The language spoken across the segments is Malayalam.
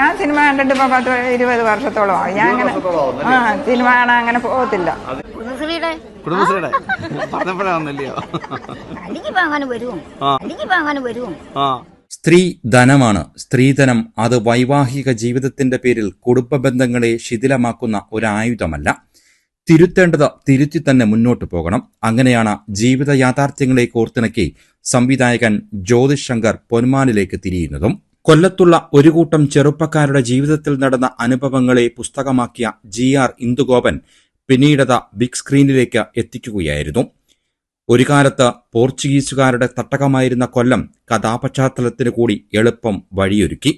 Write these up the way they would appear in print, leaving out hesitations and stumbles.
ഞാൻ സിനിമ കണ്ടിട്ട് ഇപ്പൊ 10-20 വർഷത്തോളമായി. ഞാൻ അങ്ങനെ സിനിമ കാണാൻ അങ്ങനെ പോകത്തില്ല. സ്ത്രീ ധനമാണ്. സ്ത്രീധനം അത് വൈവാഹിക ജീവിതത്തിന്റെ പേരിൽ കുടുംബ ബന്ധങ്ങളെ ശിഥിലമാക്കുന്ന ഒരായുധമല്ല. തിരുത്തേണ്ടത് തിരുത്തി തന്നെ മുന്നോട്ടു പോകണം. അങ്ങനെയാണ് ജീവിത യാഥാർത്ഥ്യങ്ങളെ കോർത്തിണക്കി സംവിധായകൻ ജ്യോതിഷ് ശങ്കർ പൊന്മാനിലേക്ക് തിരിയുന്നതും. കൊല്ലത്തുള്ള ഒരു കൂട്ടം ചെറുപ്പക്കാരുടെ ജീവിതത്തിൽ നടന്ന അനുഭവങ്ങളെ പുസ്തകമാക്കിയ GR ഇന്ദുഗോപൻ പിന്നീടത് ബിഗ് സ്ക്രീനിലേക്ക് എത്തിക്കുകയായിരുന്നു. ഒരു കാലത്ത് പോർച്ചുഗീസുകാരുടെ തട്ടകമായിരുന്ന കൊല്ലം കഥാപശ്ചാത്തലത്തിന് കൂടി എളുപ്പം വഴിയൊരുക്കി.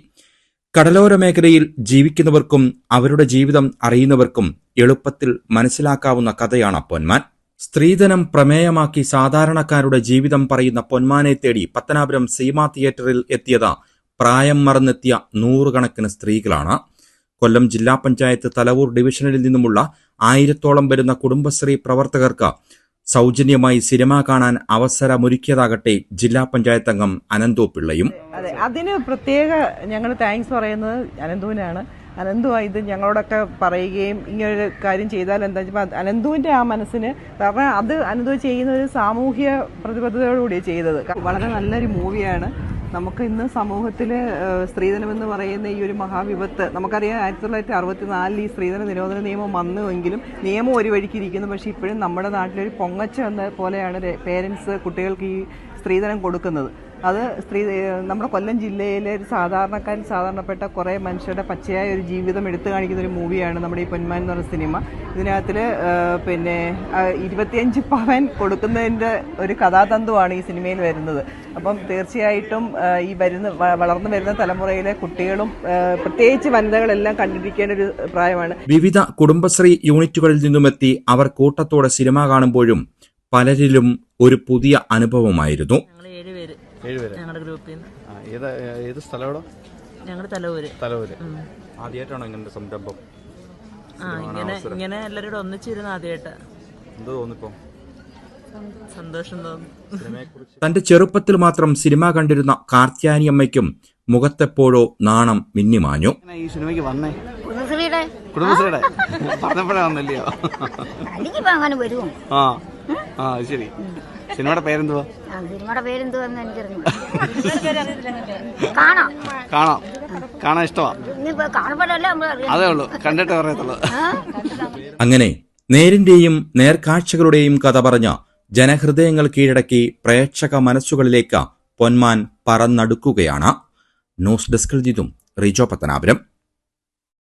കടലോര മേഖലയിൽ ജീവിക്കുന്നവർക്കും അവരുടെ ജീവിതം അറിയുന്നവർക്കും എളുപ്പത്തിൽ മനസ്സിലാക്കാവുന്ന കഥയാണ് പൊന്മാൻ. സ്ത്രീധനം പ്രമേയമാക്കി സാധാരണക്കാരുടെ ജീവിതം പറയുന്ന പൊന്മാനെ തേടി പത്തനാപുരം സീമ തിയേറ്ററിൽ എത്തിയത് പ്രായം മറന്നെത്തിയ 100 കണക്കിന് സ്ത്രീകളാണ്. കൊല്ലം ജില്ലാ പഞ്ചായത്ത് തലവൂർ ഡിവിഷനിൽ നിന്നുമുള്ള 1000-ഓളം വരുന്ന കുടുംബശ്രീ പ്രവർത്തകർക്ക് സൗജന്യമായി സിനിമ കാണാൻ അവസരമൊരുക്കിയതാകട്ടെ ജില്ലാ പഞ്ചായത്ത് അംഗം അനന്തു പിള്ളയും. അതെ, അതിന് പ്രത്യേക ഞങ്ങൾ താങ്ക്സ് പറയുന്നത് അനന്തുവിനാണ്. അനന്തുവാ ഇത് ഞങ്ങളോടൊക്കെ പറയുകയും ഇങ്ങനൊരു കാര്യം ചെയ്താൽ എന്താ വെച്ചാൽ അനന്തുവിൻ്റെ ആ മനസ്സിന്, കാരണം അത് അനന്തു ചെയ്യുന്ന ഒരു സാമൂഹ്യ പ്രതിബദ്ധതയോടുകൂടിയാണ് ചെയ്തത്. വളരെ നല്ലൊരു മൂവിയാണ്. നമുക്ക് ഇന്ന് സമൂഹത്തിൽ സ്ത്രീധനമെന്ന് പറയുന്ന ഈ ഒരു മഹാവിപത്ത് നമുക്കറിയാം. 1964 ഈ സ്ത്രീധന നിരോധന നിയമം വന്നുവെങ്കിലും നിയമം ഒരു വഴിക്ക് ഇരിക്കുന്നു. പക്ഷേ ഇപ്പോഴും നമ്മുടെ നാട്ടിലൊരു പൊങ്ങച്ച എന്ന പോലെയാണ് പേരൻസ് കുട്ടികൾക്ക് ഈ സ്ത്രീധനം കൊടുക്കുന്നത്. അത് നമ്മുടെ കൊല്ലം ജില്ലയിലെ ഒരു സാധാരണപ്പെട്ട കുറേ മനുഷ്യരുടെ പച്ചയായ ഒരു ജീവിതം എടുത്തു കാണിക്കുന്ന ഒരു മൂവിയാണ് നമ്മുടെ ഈ പൊന്മാൻ എന്ന് പറയുന്ന സിനിമ. ഇതിനകത്തിൽ 25 പവൻ കൊടുക്കുന്നതിൻ്റെ ഒരു കഥാതന്തുവാണ് ഈ സിനിമയിൽ വരുന്നത്. അപ്പം തീർച്ചയായിട്ടും ഈ വളർന്നു വരുന്ന തലമുറയിലെ കുട്ടികളും പ്രത്യേകിച്ച് വനിതകളെല്ലാം കണ്ടിരിക്കേണ്ട ഒരു പ്രായമാണ്. വിവിധ കുടുംബശ്രീ യൂണിറ്റുകളിൽ നിന്നുമെത്തി അവർ കൂട്ടത്തോടെ സിനിമ കാണുമ്പോഴും പലരിലും ഒരു പുതിയ അനുഭവമായിരുന്നു. ഞങ്ങളുടെ ഗ്രൂപ്പിൽ ഏത് സ്ഥലം? ഞങ്ങളുടെ തലവൂര്. ആദ്യമായിട്ടാണോ ഇങ്ങനെ സംരംഭം? ഇങ്ങനെ എല്ലാവരോടും ഒന്നിച്ചിരുന്ന് ആദ്യമായിട്ടാ. എന്തോ തോന്നിപ്പോ? സന്തോഷം തോന്നുന്നു. തന്റെ ചെറുപ്പത്തിൽ മാത്രം സിനിമ കണ്ടിരുന്ന കാർത്യാനി അമ്മയ്ക്കും മുഖത്തെപ്പോഴോ നാണം മിന്നിമാഞ്ഞു. ഈ സിനിമയ്ക്ക് വന്നേ കുടുംബശ്രീയുടെ പറഞ്ഞപ്പോഴാ വന്നില്ലയോ? ശരി. സിനിമയുടെ പേരെന്തുവാ? കാണാൻ ഇഷ്ടമാ? അതേ ഉള്ളൂ, കണ്ടിട്ട് പറയത്തുള്ളൂ. അങ്ങനെ നേരിന്റെയും നേർക്കാഴ്ചകളുടെയും കഥ പറഞ്ഞ ജനഹൃദയങ്ങൾ കീഴടക്കി പ്രേക്ഷക മനസ്സുകളിലേക്ക് പൊന്മാൻ പറന്നടുക്കുകയാണ്. ന്യൂസ് ഡെസ്കിൽ നിന്നും റിജോ പത്തനാപുരം.